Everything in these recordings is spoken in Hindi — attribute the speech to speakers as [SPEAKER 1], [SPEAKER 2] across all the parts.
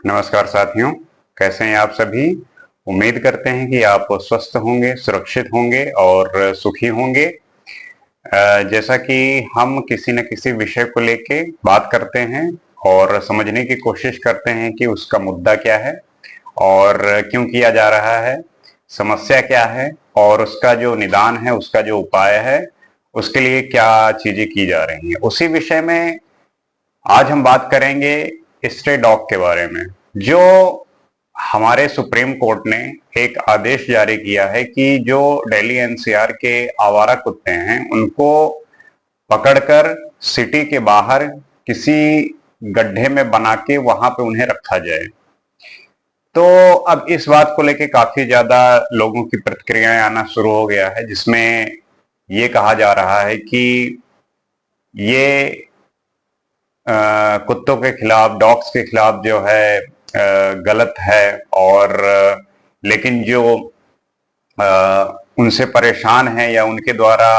[SPEAKER 1] नमस्कार साथियों, कैसे हैं आप सभी। उम्मीद करते हैं कि आप स्वस्थ होंगे, सुरक्षित होंगे और सुखी होंगे। जैसा कि हम किसी न किसी विषय को लेके बात करते हैं और समझने की कोशिश करते हैं कि उसका मुद्दा क्या है और क्यों किया जा रहा है, समस्या क्या है और उसका जो निदान है, उसका जो उपाय है, उसके लिए क्या चीजें की जा रही हैं। उसी विषय में आज हम बात करेंगे स्ट्रे डॉग के बारे में। जो हमारे सुप्रीम कोर्ट ने एक आदेश जारी किया है कि जो दिल्ली एनसीआर के आवारा कुत्ते हैं उनको पकड़कर सिटी के बाहर किसी गड्ढे में बना के वहां पे उन्हें रखा जाए। तो अब इस बात को लेके काफी ज्यादा लोगों की प्रतिक्रियाएं आना शुरू हो गया है, जिसमें ये कहा जा रहा है कि ये कुत्तों के खिलाफ, डॉग्स के खिलाफ जो है गलत है। और लेकिन जो उनसे परेशान है या उनके द्वारा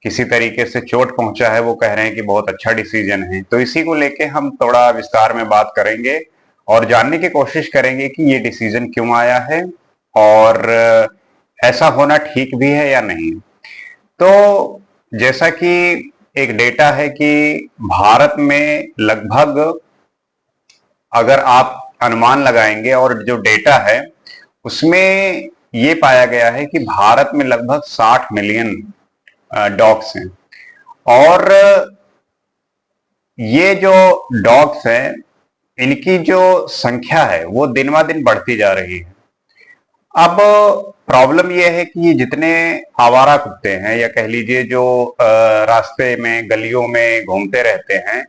[SPEAKER 1] किसी तरीके से चोट पहुंचा है, वो कह रहे हैं कि बहुत अच्छा डिसीजन है। तो इसी को लेके हम थोड़ा विस्तार में बात करेंगे और जानने की कोशिश करेंगे कि ये डिसीजन क्यों आया है और ऐसा होना ठीक भी है या नहीं। तो जैसा कि एक डेटा है कि भारत में लगभग, अगर आप अनुमान लगाएंगे और जो डेटा है उसमें ये पाया गया है कि भारत में लगभग 60 मिलियन डॉग्स हैं। और ये जो डॉग्स हैं, इनकी जो संख्या है वो दिन ब दिन बढ़ती जा रही है। अब प्रॉब्लम यह है कि ये जितने आवारा कुत्ते हैं, या कह लीजिए जो रास्ते में गलियों में घूमते रहते हैं,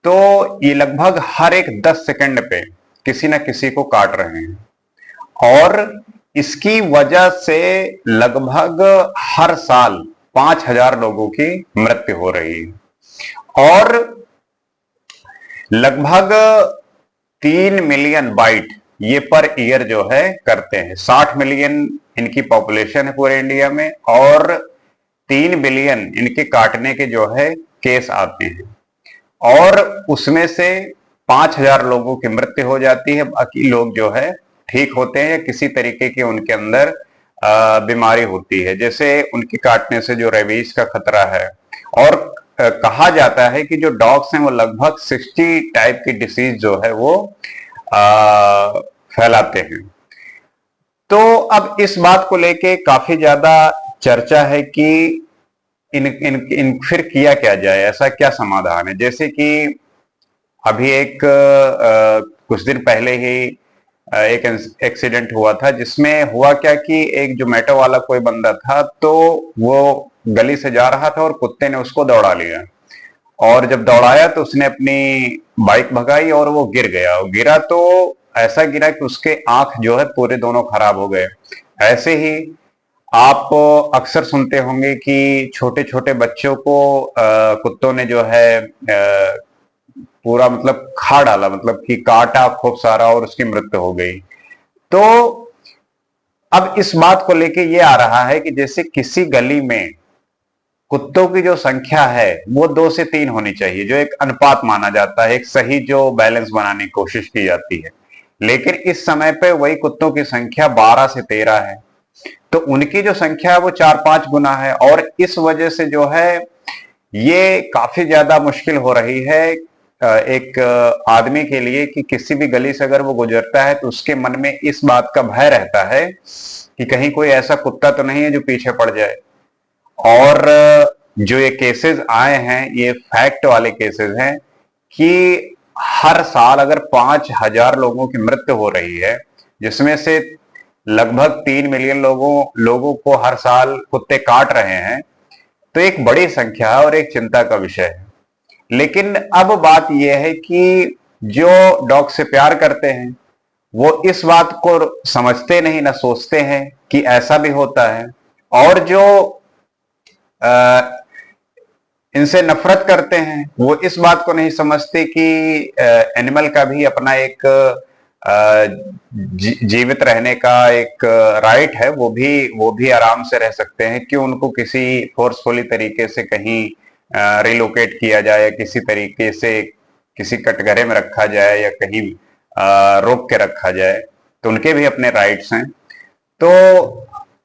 [SPEAKER 1] तो ये लगभग हर एक 10 सेकंड पे किसी न किसी को काट रहे हैं। और इसकी वजह से लगभग हर साल 5,000 लोगों की मृत्यु हो रही है। और लगभग 3 मिलियन बाइट ये पर ईयर जो है करते हैं। 60 मिलियन इनकी पॉपुलेशन है पूरे इंडिया में, और 3 बिलियन इनके काटने के जो है केस आते हैं। और उसमें से 5,000 लोगों की मृत्यु हो जाती है, बाकी लोग जो है ठीक होते हैं या किसी तरीके की उनके अंदर बीमारी होती है, जैसे उनके काटने से जो रेबीज का खतरा है। और कहा जाता है कि जो डॉग्स हैं वो लगभग 60 टाइप की डिसीज जो है वो फैलाते हैं। तो अब इस बात को लेके काफी ज्यादा चर्चा है कि इन फिर किया क्या जाए, ऐसा क्या समाधान है। जैसे कि अभी एक कुछ दिन पहले ही एक एक्सीडेंट हुआ था, जिसमें हुआ क्या कि एक जोमेटो वाला कोई बंदा था, तो वो गली से जा रहा था और कुत्ते ने उसको दौड़ा लिया। और जब दौड़ाया तो उसने अपनी बाइक भगाई और वो गिर गया। वो गिरा तो ऐसा गिरा कि उसके आंख जो है पूरे दोनों खराब हो गए। ऐसे ही आप अक्सर सुनते होंगे कि छोटे छोटे बच्चों को कुत्तों ने जो है पूरा मतलब खा डाला, मतलब कि काटा खूब सारा और उसकी मृत्यु हो गई। तो अब इस बात को लेके ये आ रहा है कि जैसे किसी गली में कुत्तों की जो संख्या है वो 2 से 3 होनी चाहिए, जो एक अनुपात माना जाता है, एक सही जो बैलेंस बनाने की कोशिश की जाती है। लेकिन इस समय पे वही कुत्तों की संख्या 12 से 13 है। तो उनकी जो संख्या है वो 4-5 गुना है। और इस वजह से जो है ये काफी ज्यादा मुश्किल हो रही है एक आदमी के लिए कि किसी भी गली से अगर वो गुजरता है तो उसके मन में इस बात का भय रहता है कि कहीं कोई ऐसा कुत्ता तो नहीं है जो पीछे पड़ जाए। और जो ये केसेस आए हैं, ये फैक्ट वाले केसेस हैं कि हर साल अगर 5,000 लोगों की मृत्यु हो रही है, जिसमें से लगभग 3 मिलियन लोगों को हर साल कुत्ते काट रहे हैं, तो एक बड़ी संख्या है और एक चिंता का विषय है। लेकिन अब बात यह है कि जो डॉग से प्यार करते हैं वो इस बात को समझते नहीं, ना सोचते हैं कि ऐसा भी होता है। और जो इनसे नफरत करते हैं वो इस बात को नहीं समझते कि एनिमल का भी अपना एक जीवित रहने का एक राइट है। वो भी आराम से रह सकते हैं, क्यों उनको किसी फोर्सफुली तरीके से कहीं रिलोकेट किया जाए, या किसी तरीके से किसी कटघरे में रखा जाए, या कहीं रोक के रखा जाए, तो उनके भी अपने राइट्स हैं। तो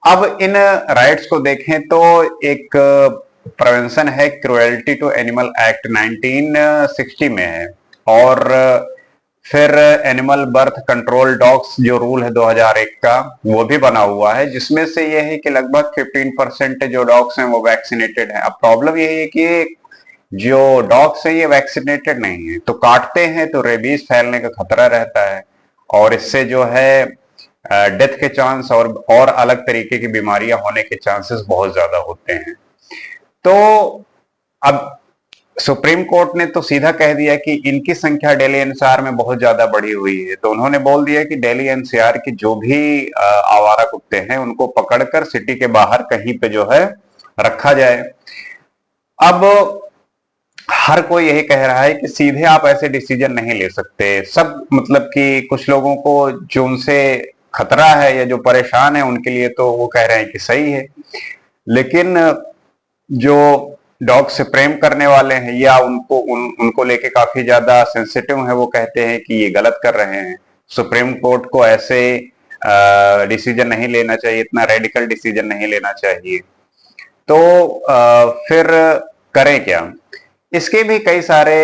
[SPEAKER 1] अब इन राइट्स को देखें तो एक प्रिवेंशन है क्रुएल्टी टू एनिमल एक्ट 1960 में है, और फिर एनिमल बर्थ कंट्रोल डॉग्स जो रूल है 2001 का, वो भी बना हुआ है, जिसमें से ये है कि लगभग 15% जो डॉग्स हैं वो वैक्सीनेटेड हैं। अब प्रॉब्लम ये है कि जो डॉग्स हैं ये वैक्सीनेटेड नहीं है, तो काटते हैं तो रेबीज फैलने का खतरा रहता है, और इससे जो है डेथ के चांस और अलग तरीके की बीमारियां होने के चांसेस बहुत ज्यादा होते हैं। तो अब सुप्रीम कोर्ट ने तो सीधा कह दिया कि इनकी संख्या दिल्ली एनसीआर में बहुत ज्यादा बढ़ी हुई है, तो उन्होंने बोल दिया कि दिल्ली एनसीआर की जो भी आवारा कुत्ते हैं उनको पकड़कर सिटी के बाहर कहीं पे जो है रखा जाए। अब हर कोई यही कह रहा है कि सीधे आप ऐसे डिसीजन नहीं ले सकते। सब मतलब कि कुछ लोगों को जो उनसे खतरा है या जो परेशान है उनके लिए तो वो कह रहे हैं कि सही है, लेकिन जो डॉग से प्रेम करने वाले हैं या उनको लेके काफी ज्यादा सेंसिटिव है, वो कहते हैं कि ये गलत कर रहे हैं। सुप्रीम कोर्ट को ऐसे डिसीजन नहीं लेना चाहिए, इतना रेडिकल डिसीजन नहीं लेना चाहिए। तो फिर करें क्या? इसके भी कई सारे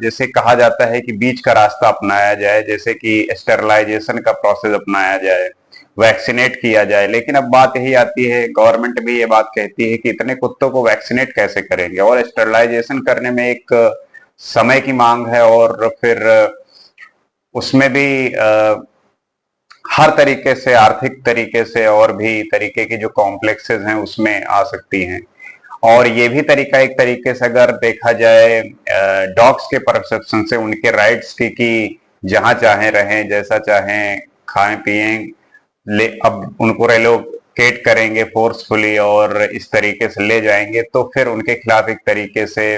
[SPEAKER 1] जैसे कहा जाता है कि बीच का रास्ता अपनाया जाए, जैसे कि स्टेरलाइजेशन का प्रोसेस अपनाया जाए, वैक्सीनेट किया जाए। लेकिन अब बात यही आती है, गवर्नमेंट भी ये बात कहती है कि इतने कुत्तों को वैक्सीनेट कैसे करेंगे, और स्टेरलाइजेशन करने में एक समय की मांग है, और फिर उसमें भी हर तरीके से, आर्थिक तरीके से और भी तरीके की जो कॉम्प्लेक्सेस हैं उसमें आ सकती हैं। और ये भी तरीका एक तरीके से अगर देखा जाए डॉग्स के परसेप्शन से, उनके राइट्स की कि जहां चाहें रहें, जैसा चाहें खाएं पिएं, अब उनको रेलोकेट करेंगे फोर्सफुली और इस तरीके से ले जाएंगे, तो फिर उनके खिलाफ एक तरीके से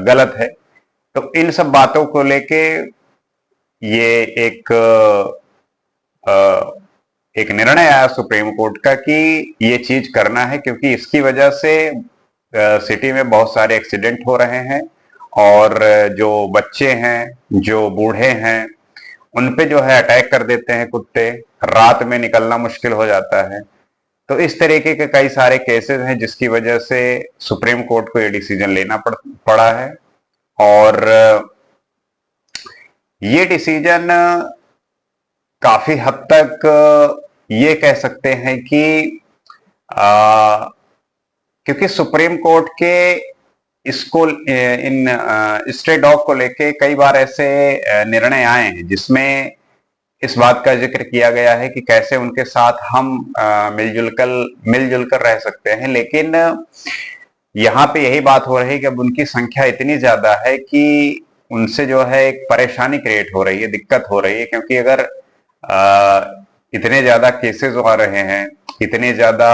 [SPEAKER 1] गलत है। तो इन सब बातों को लेके ये एक निर्णय आया सुप्रीम कोर्ट का कि ये चीज करना है, क्योंकि इसकी वजह से सिटी में बहुत सारे एक्सीडेंट हो रहे हैं, और जो बच्चे हैं, जो बूढ़े हैं, उन पे जो है अटैक कर देते हैं कुत्ते, रात में निकलना मुश्किल हो जाता है। तो इस तरीके के कई सारे केसेस हैं जिसकी वजह से सुप्रीम कोर्ट को ये डिसीजन लेना पड़ा है। और ये डिसीजन काफी हद तक ये कह सकते हैं कि क्योंकि सुप्रीम कोर्ट के इसको इन स्ट्रे डॉग को लेके कई बार ऐसे निर्णय आए हैं जिसमें इस बात का जिक्र किया गया है कि कैसे उनके साथ हम मिलजुल कर रह सकते हैं। लेकिन यहाँ पे यही बात हो रही है कि अब उनकी संख्या इतनी ज्यादा है कि उनसे जो है एक परेशानी क्रिएट हो रही है, दिक्कत हो रही है, क्योंकि अगर इतने ज्यादा केसेस आ रहे हैं, इतने ज्यादा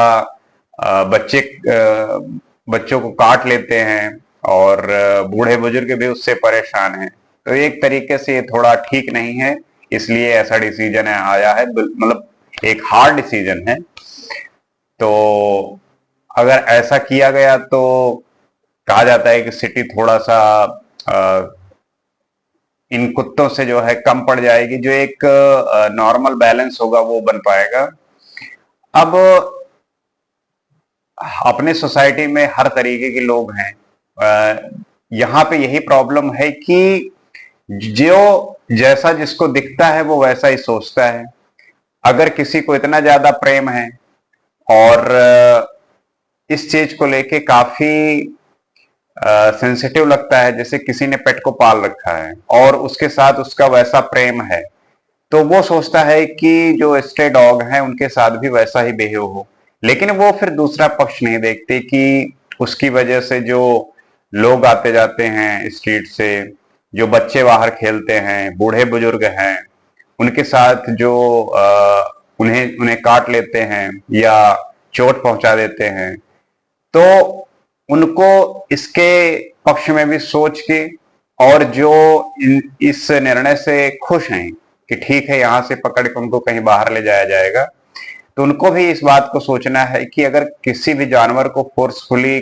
[SPEAKER 1] बच्चों को काट लेते हैं, और बूढ़े बुजुर्ग भी उससे परेशान हैं, तो एक तरीके से ये थोड़ा ठीक नहीं है, इसलिए ऐसा डिसीजन आया है। मतलब एक हार्ड डिसीजन है। तो अगर ऐसा किया गया तो कहा जाता है कि सिटी थोड़ा सा इन कुत्तों से जो है कम पड़ जाएगी, जो एक नॉर्मल बैलेंस होगा वो बन पाएगा। अब अपने सोसाइटी में हर तरीके के लोग हैं, यहाँ पे यही प्रॉब्लम है कि जो जैसा जिसको दिखता है वो वैसा ही सोचता है। अगर किसी को इतना ज्यादा प्रेम है और इस चीज को लेके काफी सेंसिटिव लगता है, जैसे किसी ने पेट को पाल रखा है और उसके साथ उसका वैसा प्रेम है, तो वो सोचता है कि जो स्ट्रे डॉग हैं उनके साथ भी वैसा ही बिहेव हो। लेकिन वो फिर दूसरा पक्ष नहीं देखते कि उसकी वजह से जो लोग आते जाते हैं स्ट्रीट से, जो बच्चे बाहर खेलते हैं, बूढ़े बुजुर्ग हैं, उनके साथ जो उन्हें उन्हें काट लेते हैं या चोट पहुंचा देते हैं, तो उनको इसके पक्ष में भी सोच के, और जो इस निर्णय से खुश हैं कि ठीक है यहां से पकड़ के उनको कहीं बाहर ले जाया जाएगा, तो उनको भी इस बात को सोचना है कि अगर किसी भी जानवर को फोर्सफुली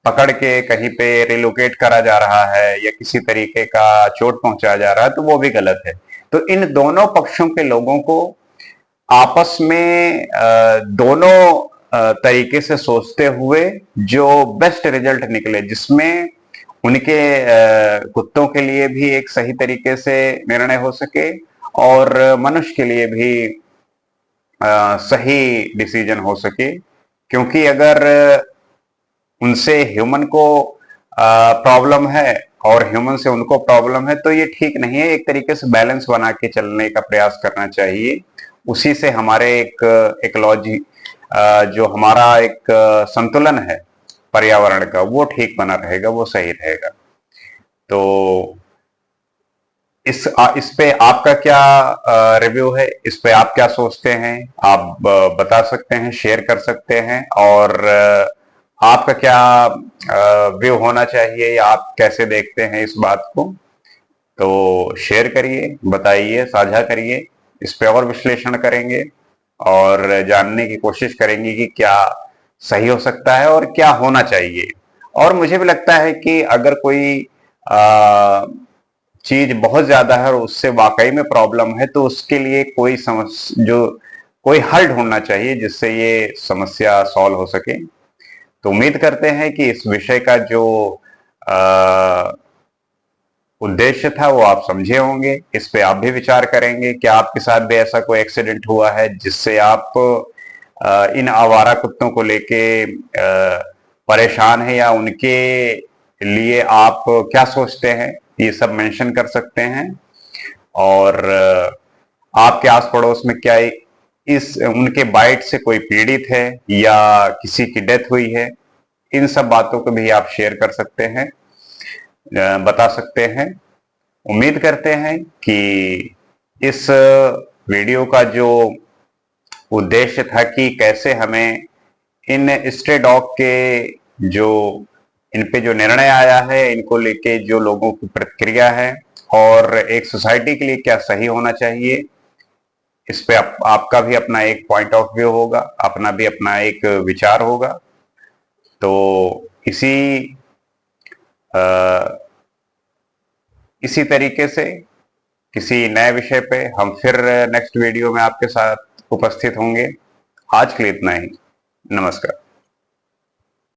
[SPEAKER 1] पकड़ के कहीं पे रिलोकेट करा जा रहा है या किसी तरीके का चोट पहुंचाया जा रहा है, तो वो भी गलत है। तो इन दोनों पक्षों के लोगों को आपस में दोनों तरीके से सोचते हुए जो बेस्ट रिजल्ट निकले, जिसमें उनके कुत्तों के लिए भी एक सही तरीके से निर्णय हो सके और मनुष्य के लिए भी सही डिसीजन हो सके। क्योंकि अगर उनसे ह्यूमन को प्रॉब्लम है और ह्यूमन से उनको प्रॉब्लम है, तो ये ठीक नहीं है। एक तरीके से बैलेंस बना के चलने का प्रयास करना चाहिए। उसी से हमारे एक इकोलॉजी, जो हमारा एक संतुलन है पर्यावरण का, वो ठीक बना रहेगा, वो सही रहेगा। तो इस पे आपका क्या रिव्यू है? इस पे आप क्या सोचते हैं? आप बता सकते हैं, शेयर कर सकते हैं। और आपका क्या व्यू होना चाहिए या आप कैसे देखते हैं इस बात को? तो शेयर करिए, बताइए, साझा करिए। इस पे और विश्लेषण करेंगे और जानने की कोशिश करेंगे कि क्या सही हो सकता है और क्या होना चाहिए। और मुझे भी लगता है कि अगर कोई चीज बहुत ज्यादा है और उससे वाकई में प्रॉब्लम है, तो उसके लिए कोई हल ढूंढना चाहिए जिससे ये समस्या सॉल्व हो सके। तो उम्मीद करते हैं कि इस विषय का जो उद्देश्य था वो आप समझे होंगे। इस पे आप भी विचार करेंगे। क्या आपके साथ भी ऐसा कोई एक्सीडेंट हुआ है जिससे आप इन आवारा कुत्तों को लेके परेशान हैं, या उनके लिए आप क्या सोचते हैं? ये सब मेंशन कर सकते हैं। और आपके आस पड़ोस में क्या इस उनके बाइट से कोई पीड़ित है या किसी की डेथ हुई है? इन सब बातों को भी आप शेयर कर सकते हैं, बता सकते हैं। उम्मीद करते हैं कि इस वीडियो का जो उद्देश्य था कि कैसे हमें इन स्ट्रे डॉग के जो इन पे जो निर्णय आया है, इनको लेके जो लोगों की प्रतिक्रिया है और एक सोसाइटी के लिए क्या सही होना चाहिए, इस पे आपका भी अपना एक पॉइंट ऑफ व्यू होगा, अपना भी अपना एक विचार होगा। तो इसी तरीके से किसी नए विषय पे हम फिर नेक्स्ट वीडियो में आपके साथ उपस्थित होंगे। आज के लिए इतना ही। नमस्कार।